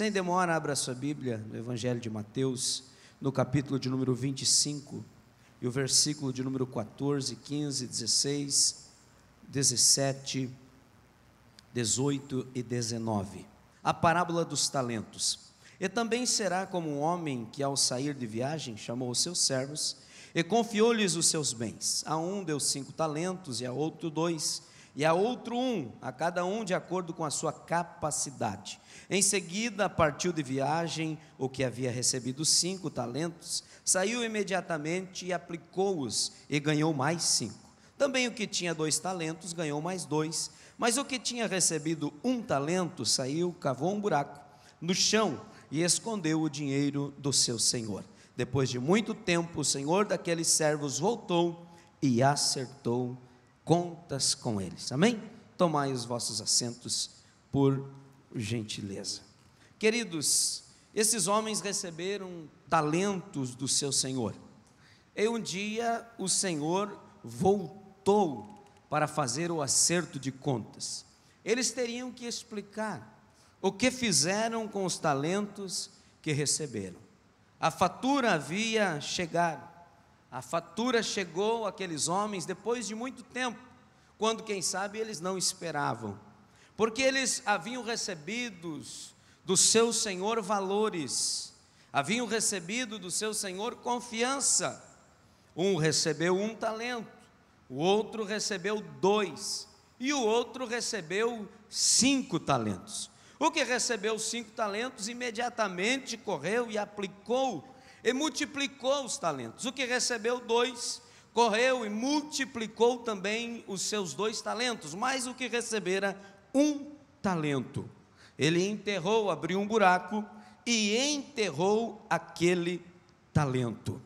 Sem demora, abra sua Bíblia no Evangelho de Mateus, no capítulo de número 25, e o versículo de número 14, 15, 16, 17, 18 e 19. A parábola dos talentos. E também será como um homem que, ao sair de viagem, chamou os seus servos e confiou-lhes os seus bens. A um deu 5 talentos, e a outro 2, e a outro 1, a cada um de acordo com a sua capacidade. Em seguida partiu de viagem o que havia recebido 5 talentos, saiu imediatamente e aplicou-os, e ganhou mais 5. Também o que tinha 2 talentos ganhou mais 2, mas o que tinha recebido 1 talento saiu, cavou um buraco no chão e escondeu o dinheiro do seu senhor. Depois de muito tempo, o senhor daqueles servos voltou e acertou contas com eles. Amém? Tomai os vossos assentos, por gentileza. Queridos, esses homens receberam talentos do seu senhor. E um dia o senhor voltou para fazer o acerto de contas. Eles teriam que explicar o que fizeram com os talentos que receberam. A fatura havia chegado. A fatura chegou àqueles homens depois de muito tempo, quando, quem sabe, eles não esperavam, porque eles haviam recebido do seu senhor valores, haviam recebido do seu senhor confiança. Um recebeu 1 talento, o outro recebeu 2, e o outro recebeu 5 talentos. O que recebeu 5 talentos imediatamente correu e aplicou e multiplicou os talentos. O que recebeu 2 correu e multiplicou também os seus 2 talentos. Mas o que recebera 1 talento, ele enterrou, abriu um buraco e enterrou aquele talento.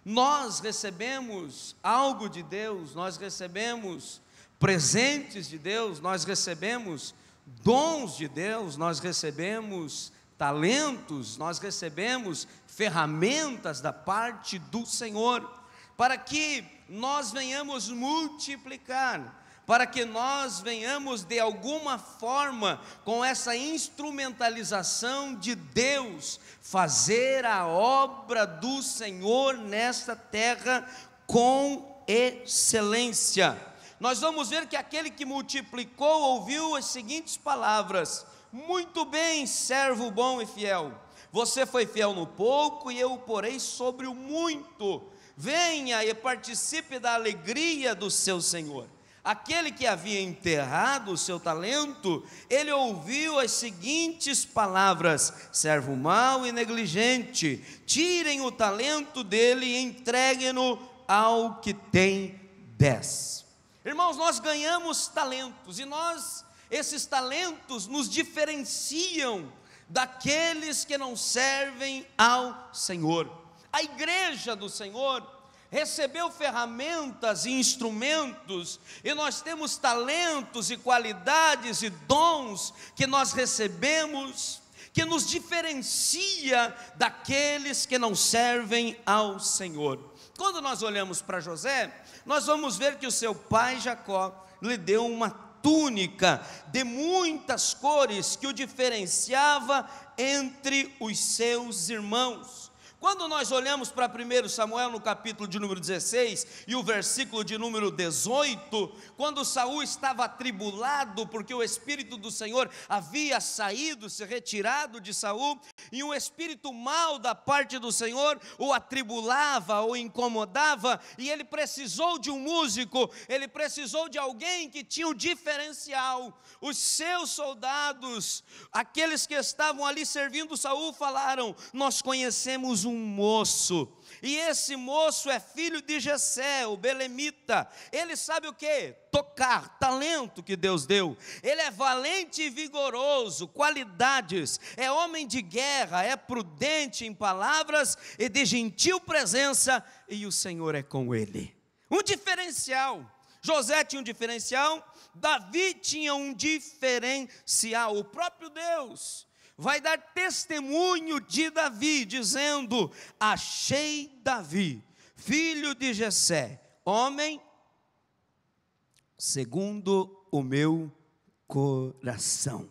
Nós recebemos algo de Deus, nós recebemos presentes de Deus, nós recebemos dons de Deus, nós recebemos talentos, nós recebemos ferramentas da parte do Senhor, para que nós venhamos multiplicar, para que nós venhamos de alguma forma, com essa instrumentalização de Deus, fazer a obra do Senhor nesta terra com excelência. Nós vamos ver que aquele que multiplicou ouviu as seguintes palavras: muito bem, servo bom e fiel, você foi fiel no pouco e eu o porei sobre o muito, venha e participe da alegria do seu senhor. Aquele que havia enterrado o seu talento, ele ouviu as seguintes palavras: servo mau e negligente, tirem o talento dele e entreguem-no ao que tem 10. Irmãos, nós ganhamos talentos, e esses talentos nos diferenciam daqueles que não servem ao Senhor. A igreja do Senhor recebeu ferramentas e instrumentos, e nós temos talentos e qualidades e dons que nós recebemos, que nos diferencia daqueles que não servem ao Senhor. Quando nós olhamos para José, nós vamos ver que o seu pai Jacó lhe deu uma túnica de muitas cores que o diferenciava entre os seus irmãos. Quando nós olhamos para 1 Samuel no capítulo de número 16 e o versículo de número 18, quando Saul estava atribulado porque o Espírito do Senhor havia saído, se retirado de Saul, e um espírito mau da parte do Senhor o atribulava, o incomodava, e ele precisou de um músico, ele precisou de alguém que tinha o diferencial. Os seus soldados, aqueles que estavam ali servindo Saul, falaram: nós conhecemos um moço, e esse moço é filho de Jessé, o belemita. Ele sabe o que? Tocar, talento que Deus deu. Ele é valente e vigoroso, qualidades, é homem de guerra, é prudente em palavras e de gentil presença, e o Senhor é com ele. Um diferencial. José tinha um diferencial, Davi tinha um diferencial. O próprio Deus vai dar testemunho de Davi, dizendo: achei Davi, filho de Jessé, homem segundo o meu coração.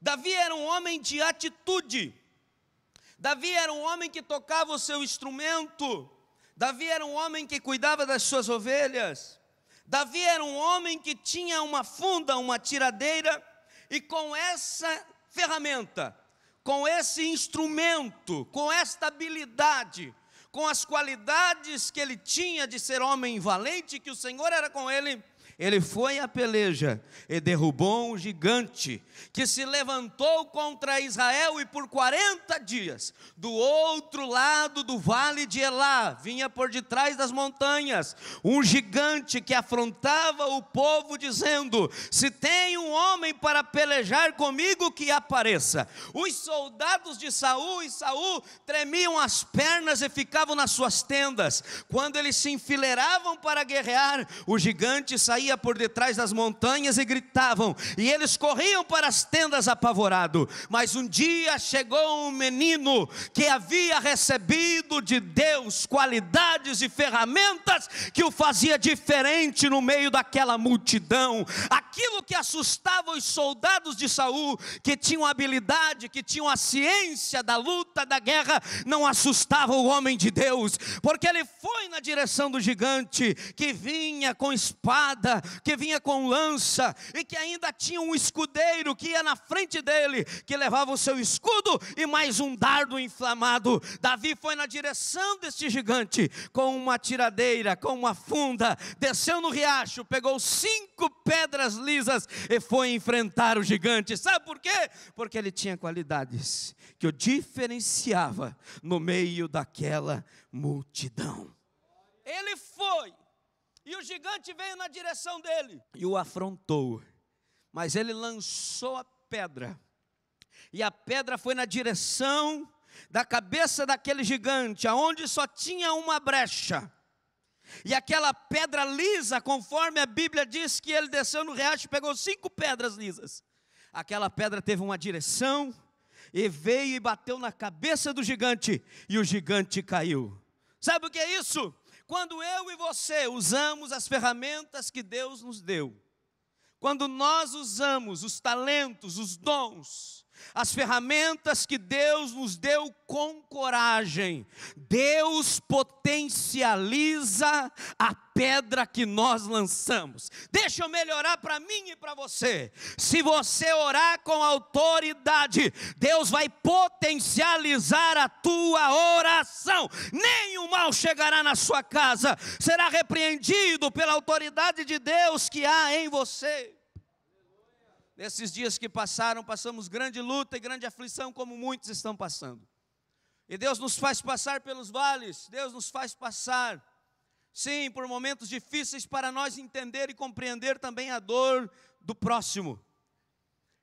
Davi era um homem de atitude. Davi era um homem que tocava o seu instrumento. Davi era um homem que cuidava das suas ovelhas. Davi era um homem que tinha uma funda, uma tiradeira, e com essa ferramenta, com esse instrumento, com esta habilidade, com as qualidades que ele tinha de ser homem valente, que o Senhor era com ele, ele foi à peleja e derrubou um gigante que se levantou contra Israel, e por 40 dias, do outro lado do vale de Elá, vinha por detrás das montanhas, um gigante que afrontava o povo, dizendo: se tem um homem para pelejar comigo, que apareça. Os soldados de Saul e Saul tremiam as pernas e ficavam nas suas tendas. Quando eles se enfileiravam para guerrear, o gigante saía por detrás das montanhas e gritavam, e eles corriam para as tendas apavorado. Mas um dia chegou um menino que havia recebido de Deus qualidades e ferramentas que o fazia diferente no meio daquela multidão. Aquilo que assustava os soldados de Saul, que tinham habilidade, que tinham a ciência da luta, da guerra, não assustava o homem de Deus, porque ele foi na direção do gigante, que vinha com espada, que vinha com lança, e que ainda tinha um escudeiro que ia na frente dele, que levava o seu escudo e mais um dardo inflamado. Davi foi na direção deste gigante, com uma tiradeira, com uma funda, desceu no riacho, pegou 5 pedras lisas e foi enfrentar o gigante. Sabe por quê? Porque ele tinha qualidades que o diferenciava no meio daquela multidão. Ele foi, e o gigante veio na direção dele e o afrontou, mas ele lançou a pedra, e a pedra foi na direção da cabeça daquele gigante, aonde só tinha uma brecha. E aquela pedra lisa, conforme a Bíblia diz que ele desceu no riacho e pegou 5 pedras lisas, aquela pedra teve uma direção e veio e bateu na cabeça do gigante, e o gigante caiu. Sabe o que é isso? Quando eu e você usamos as ferramentas que Deus nos deu, quando nós usamos os talentos, os dons, as ferramentas que Deus nos deu com coragem, Deus potencializa a pedra que nós lançamos. Deixa eu melhorar para mim e para você. Se você orar com autoridade, Deus vai potencializar a tua oração. Nenhum mal chegará na sua casa, será repreendido pela autoridade de Deus que há em você. Nesses dias que passaram, passamos grande luta e grande aflição, como muitos estão passando. E Deus nos faz passar pelos vales, Deus nos faz passar, sim, por momentos difíceis, para nós entender e compreender também a dor do próximo.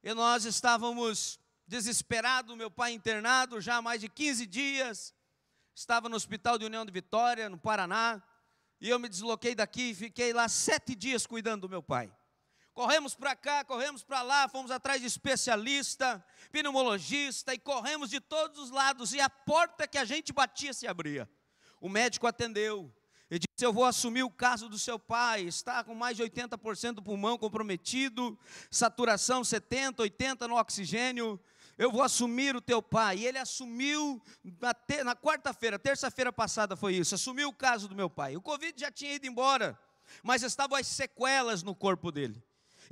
E nós estávamos desesperados, meu pai internado já há mais de 15 dias, estava no Hospital de União de Vitória, no Paraná, e eu me desloquei daqui e fiquei lá 7 dias cuidando do meu pai. Corremos para cá, corremos para lá, fomos atrás de especialista, pneumologista, e corremos de todos os lados, e a porta que a gente batia se abria. O médico atendeu e disse: eu vou assumir o caso do seu pai, está com mais de 80% do pulmão comprometido, saturação 70, 80 no oxigênio, eu vou assumir o teu pai. E ele assumiu na quarta-feira, terça-feira passada foi isso, assumiu o caso do meu pai. O Covid já tinha ido embora, mas estavam as sequelas no corpo dele.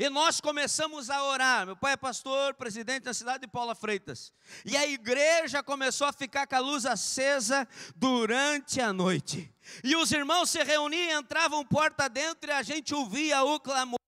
E nós começamos a orar. Meu pai é pastor, presidente da cidade de Paula Freitas. E a igreja começou a ficar com a luz acesa durante a noite. E os irmãos se reuniam, entravam porta dentro, e a gente ouvia o clamor,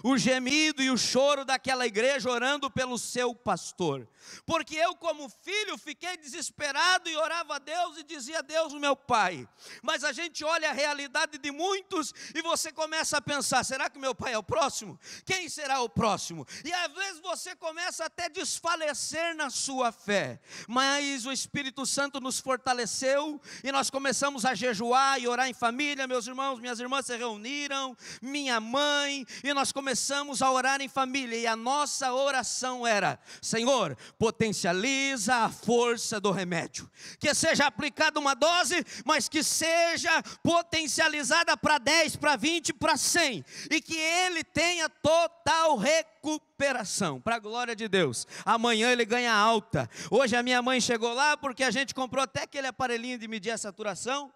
o gemido e o choro daquela igreja orando pelo seu pastor. Porque eu, como filho, fiquei desesperado e orava a Deus e dizia: Deus, o meu pai. Mas a gente olha a realidade de muitos e você começa a pensar: será que meu pai é o próximo? Quem será o próximo? E às vezes você começa até a desfalecer na sua fé. Mas o Espírito Santo nos fortaleceu e nós começamos a jejuar e orar em família. Meus irmãos, minhas irmãs se reuniram, minha mãe, e nós começamos a orar em família, e a nossa oração era: Senhor, potencializa a força do remédio, que seja aplicada uma dose, mas que seja potencializada para 10, para 20, para 100, e que ele tenha total recuperação, para a glória de Deus. Amanhã ele ganha alta. Hoje a minha mãe chegou lá, porque a gente comprou até aquele aparelhinho de medir a saturação,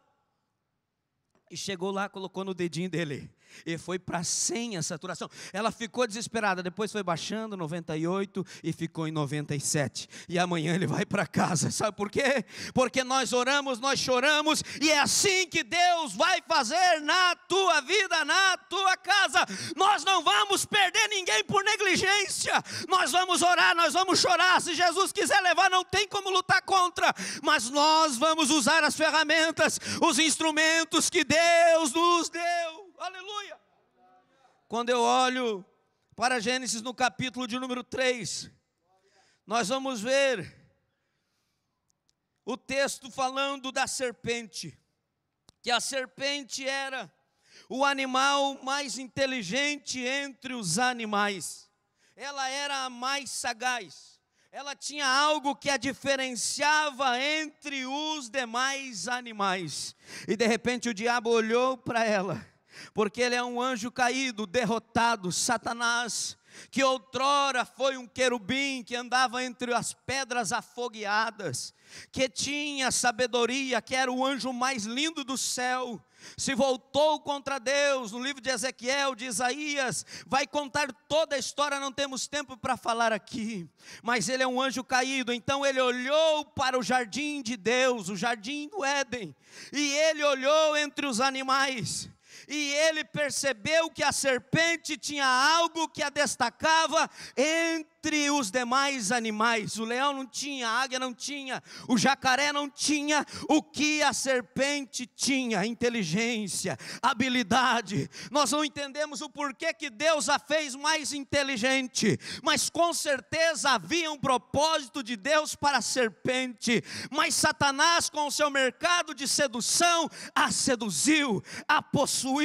e chegou lá, colocou no dedinho dele, e foi para 100 a saturação. Ela ficou desesperada, depois foi baixando, 98, e ficou em 97, e amanhã ele vai para casa. Sabe por quê? Porque nós oramos, nós choramos, e é assim que Deus vai fazer na tua vida, na tua casa. Nós não vamos perder ninguém por negligência, nós vamos orar, nós vamos chorar. Se Jesus quiser levar, não tem como lutar contra, mas nós vamos usar as ferramentas, os instrumentos que Deus nos deu. Aleluia! Quando eu olho para Gênesis no capítulo de número 3, nós vamos ver o texto falando da serpente, que a serpente era o animal mais inteligente entre os animais. Ela era a mais sagaz. Ela tinha algo que a diferenciava entre os demais animais. E de repente o diabo olhou para ela, porque ele é um anjo caído, derrotado, Satanás, que outrora foi um querubim que andava entre as pedras afogueadas, que tinha sabedoria, que era o anjo mais lindo do céu, se voltou contra Deus. No livro de Ezequiel, de Isaías, vai contar toda a história, não temos tempo para falar aqui, mas ele é um anjo caído. Então ele olhou para o jardim de Deus, o jardim do Éden, e ele olhou entre os animais, e ele percebeu que a serpente tinha algo que a destacava entre os demais animais. O leão não tinha, a águia não tinha, o jacaré não tinha o que a serpente tinha: inteligência, habilidade. Nós não entendemos o porquê que Deus a fez mais inteligente, mas com certeza havia um propósito de Deus para a serpente. Mas Satanás, com o seu mercado de sedução, a seduziu, a possuiu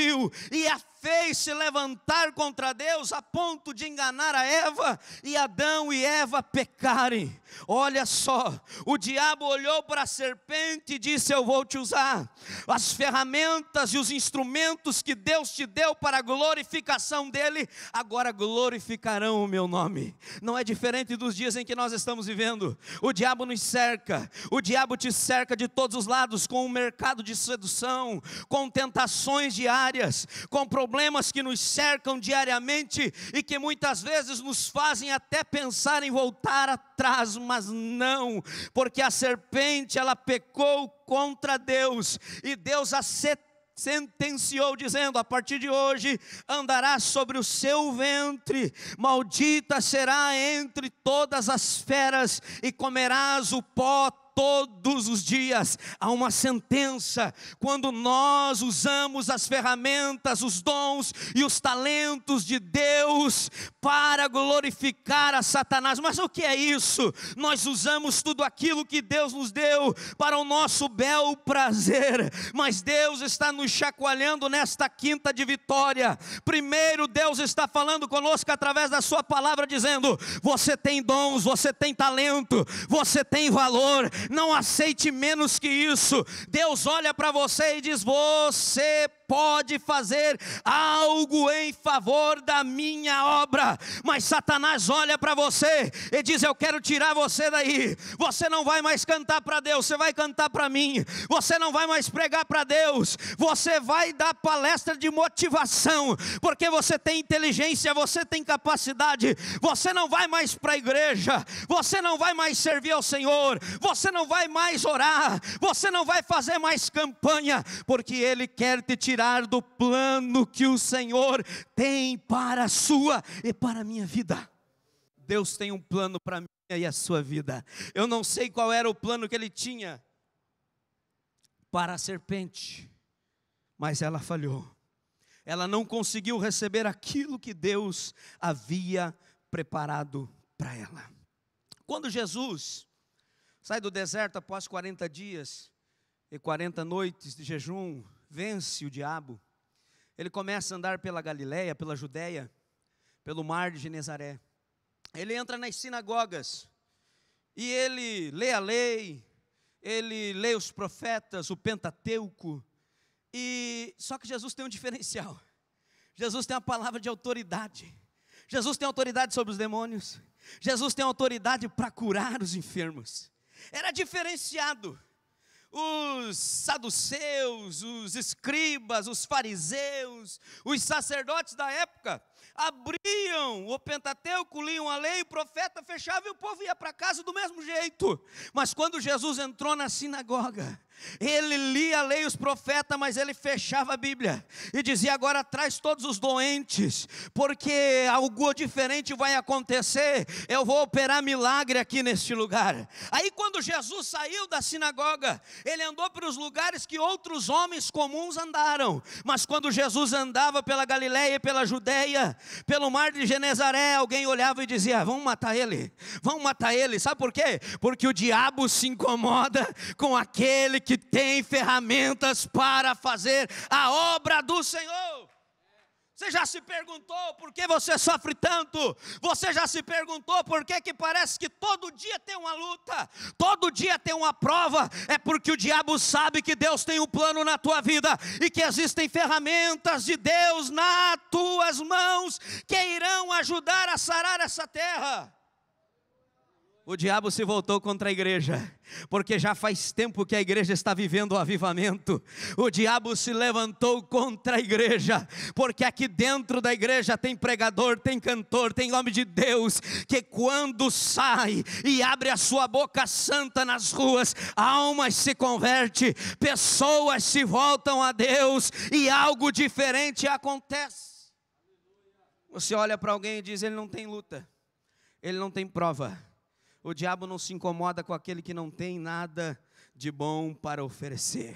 e a fez se levantar contra Deus, a ponto de enganar a Eva, e Adão e Eva pecarem. Olha só, o diabo olhou para a serpente e disse: eu vou te usar, as ferramentas e os instrumentos que Deus te deu para a glorificação dele, agora glorificarão o meu nome. Não é diferente dos dias em que nós estamos vivendo. O diabo nos cerca, o diabo te cerca de todos os lados, com um mercado de sedução, com tentações diárias, com problemas que nos cercam diariamente, e que muitas vezes nos fazem até pensar em voltar atrás, mas não, porque a serpente, ela pecou contra Deus, e Deus a sentenciou dizendo: a partir de hoje andará sobre o seu ventre, maldita será entre todas as feras, e comerás o pó todos os dias. Há uma sentença quando nós usamos as ferramentas, os dons e os talentos de Deus para glorificar a Satanás. Mas o que é isso? Nós usamos tudo aquilo que Deus nos deu para o nosso bel prazer, mas Deus está nos chacoalhando nesta quinta de vitória. Primeiro, Deus está falando conosco através da sua palavra, dizendo: você tem dons, você tem talento, você tem valor, não aceite menos que isso. Deus olha para você e diz: você pode fazer algo em favor da minha obra. Mas Satanás olha para você e diz: eu quero tirar você daí. Você não vai mais cantar para Deus, você vai cantar para mim. Você não vai mais pregar para Deus, você vai dar palestra de motivação, porque você tem inteligência, você tem capacidade. Você não vai mais para a igreja, você não vai mais servir ao Senhor, você não vai mais orar, você não vai fazer mais campanha, porque Ele quer te tirar do plano que o Senhor tem para a sua e para a minha vida. Deus tem um plano para a minha e a sua vida. Eu não sei qual era o plano que Ele tinha para a serpente, mas ela falhou. Ela não conseguiu receber aquilo que Deus havia preparado para ela. Quando Jesus sai do deserto após 40 dias e 40 noites de jejum, vence o diabo, ele começa a andar pela Galileia, pela Judéia, pelo mar de Genezaré. Ele entra nas sinagogas e ele lê a lei, ele lê os profetas, o Pentateuco. Só que Jesus tem um diferencial. Jesus tem a palavra de autoridade. Jesus tem autoridade sobre os demônios. Jesus tem autoridade para curar os enfermos. Era diferenciado. Os saduceus, os escribas, os fariseus, os sacerdotes da época abriam o Pentateuco, liam a lei, o profeta fechava e o povo ia para casa do mesmo jeito. Mas quando Jesus entrou na sinagoga, ele lia a lei e os profetas, mas ele fechava a Bíblia e dizia: agora traz todos os doentes, porque algo diferente vai acontecer, eu vou operar milagre aqui neste lugar. Aí quando Jesus saiu da sinagoga, ele andou para os lugares que outros homens comuns andaram. Mas quando Jesus andava pela Galileia e pela Judéia, pelo mar de Genezaré, alguém olhava e dizia: vamos matar ele, vamos matar ele. Sabe por quê? Porque o diabo se incomoda com aquele que tem ferramentas para fazer a obra do Senhor. Você já se perguntou por que você sofre tanto? Você já se perguntou por que parece que todo dia tem uma luta, todo dia tem uma prova? É porque o diabo sabe que Deus tem um plano na tua vida e que existem ferramentas de Deus nas tuas mãos que irão ajudar a sarar essa terra. O diabo se voltou contra a igreja, porque já faz tempo que a igreja está vivendo o avivamento. O diabo se levantou contra a igreja, porque aqui dentro da igreja tem pregador, tem cantor, tem homem de Deus, que quando sai e abre a sua boca santa nas ruas, almas se convertem, pessoas se voltam a Deus e algo diferente acontece. Você olha para alguém e diz: ele não tem luta, ele não tem prova. O diabo não se incomoda com aquele que não tem nada de bom para oferecer.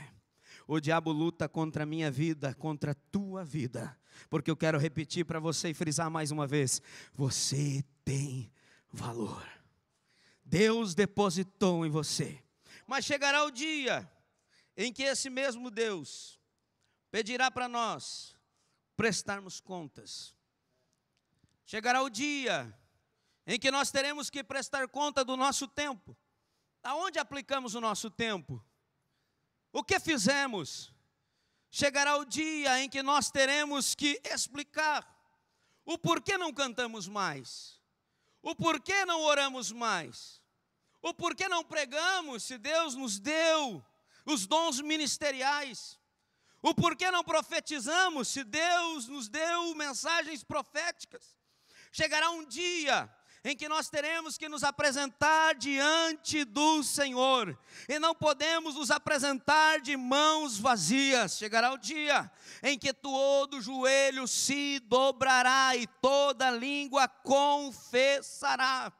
O diabo luta contra a minha vida, contra a tua vida. Porque eu quero repetir para você e frisar mais uma vez: você tem valor. Deus depositou em você. Mas chegará o dia em que esse mesmo Deus pedirá para nós prestarmos contas. Chegará o dia em que nós teremos que prestar conta do nosso tempo. Aonde aplicamos o nosso tempo? O que fizemos? Chegará o dia em que nós teremos que explicar o porquê não cantamos mais, o porquê não oramos mais, o porquê não pregamos se Deus nos deu os dons ministeriais, o porquê não profetizamos se Deus nos deu mensagens proféticas. Chegará um dia em que nós teremos que nos apresentar diante do Senhor, e não podemos nos apresentar de mãos vazias. Chegará o dia em que todo joelho se dobrará e toda língua confessará.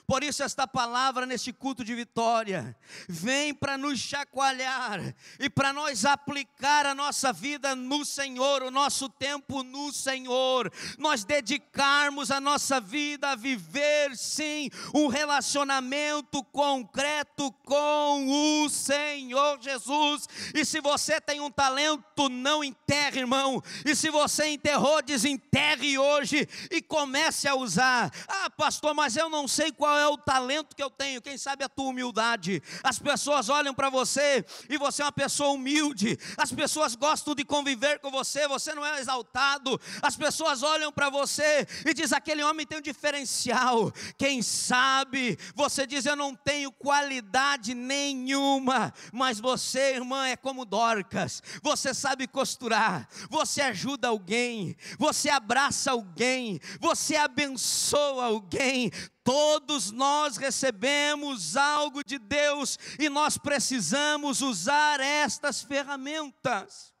Por isso esta palavra neste culto de vitória vem para nos chacoalhar e para nós aplicar a nossa vida no Senhor, o nosso tempo no Senhor, nós dedicarmos a nossa vida a viver sim um relacionamento concreto com o Senhor Jesus. E se você tem um talento, não enterre, irmão, e se você enterrou, desenterre hoje e comece a usar. Ah, pastor, mas eu não sei qual é o talento que eu tenho. Quem sabe a tua humildade. As pessoas olham para você e você é uma pessoa humilde. As pessoas gostam de conviver com você, você não é exaltado. As pessoas olham para você e diz: aquele homem tem um diferencial. Quem sabe você diz: eu não tenho qualidade nenhuma, mas você, irmã, é como Dorcas. Você sabe costurar, você ajuda alguém, você abraça alguém, você abençoa alguém. Todos nós recebemos algo de Deus e nós precisamos usar estas ferramentas.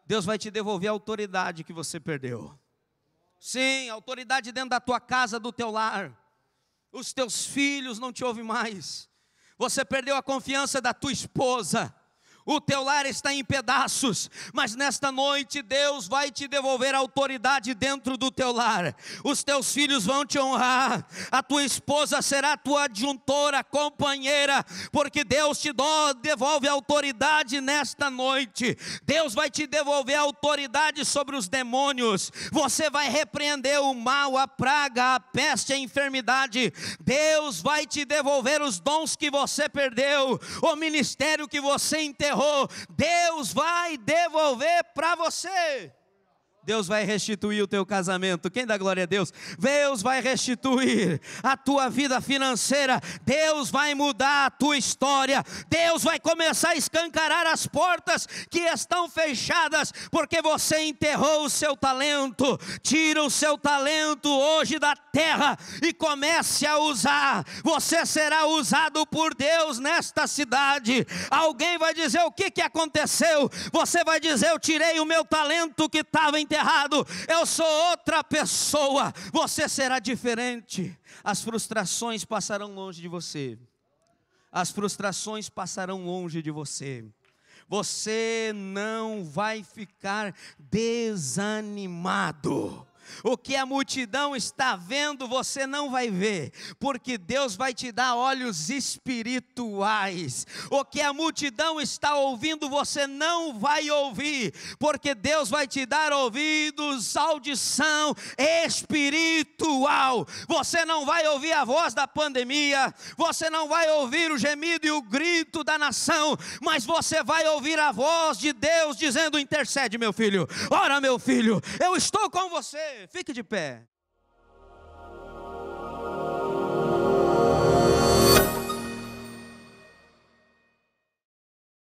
Deus vai te devolver a autoridade que você perdeu. Sim, a autoridade dentro da tua casa, do teu lar. Os teus filhos não te ouvem mais. Você perdeu a confiança da tua esposa. o teu lar está em pedaços, mas nesta noite Deus vai te devolver a autoridade dentro do teu lar. Os teus filhos vão te honrar, a tua esposa será tua adjuntora, companheira, porque Deus te devolve a autoridade nesta noite. Deus vai te devolver a autoridade sobre os demônios. Você vai repreender o mal, a praga, a peste, a enfermidade. Deus vai te devolver os dons que você perdeu, o ministério que você enterrou. Deus vai devolver para você. Deus vai restituir o teu casamento. Quem dá glória a Deus? Deus vai restituir a tua vida financeira. Deus vai mudar a tua história. Deus vai começar a escancarar as portas que estão fechadas, porque você enterrou o seu talento. Tira o seu talento hoje da terra e comece a usar. Você será usado por Deus nesta cidade. Alguém vai dizer: o que aconteceu? Você vai dizer: eu tirei o meu talento que estava enterrado. Eu sou outra pessoa. Você será diferente. As frustrações passarão longe de você. As frustrações passarão longe de você. Você não vai ficar desanimado. O que a multidão está vendo, você não vai ver, porque Deus vai te dar olhos espirituais. O que a multidão está ouvindo, você não vai ouvir, porque Deus vai te dar ouvidos, audição espiritual. Você não vai ouvir a voz da pandemia, você não vai ouvir o gemido e o grito da nação, mas você vai ouvir a voz de Deus dizendo: intercede, meu filho, ora, meu filho, eu estou com você. Fique de pé.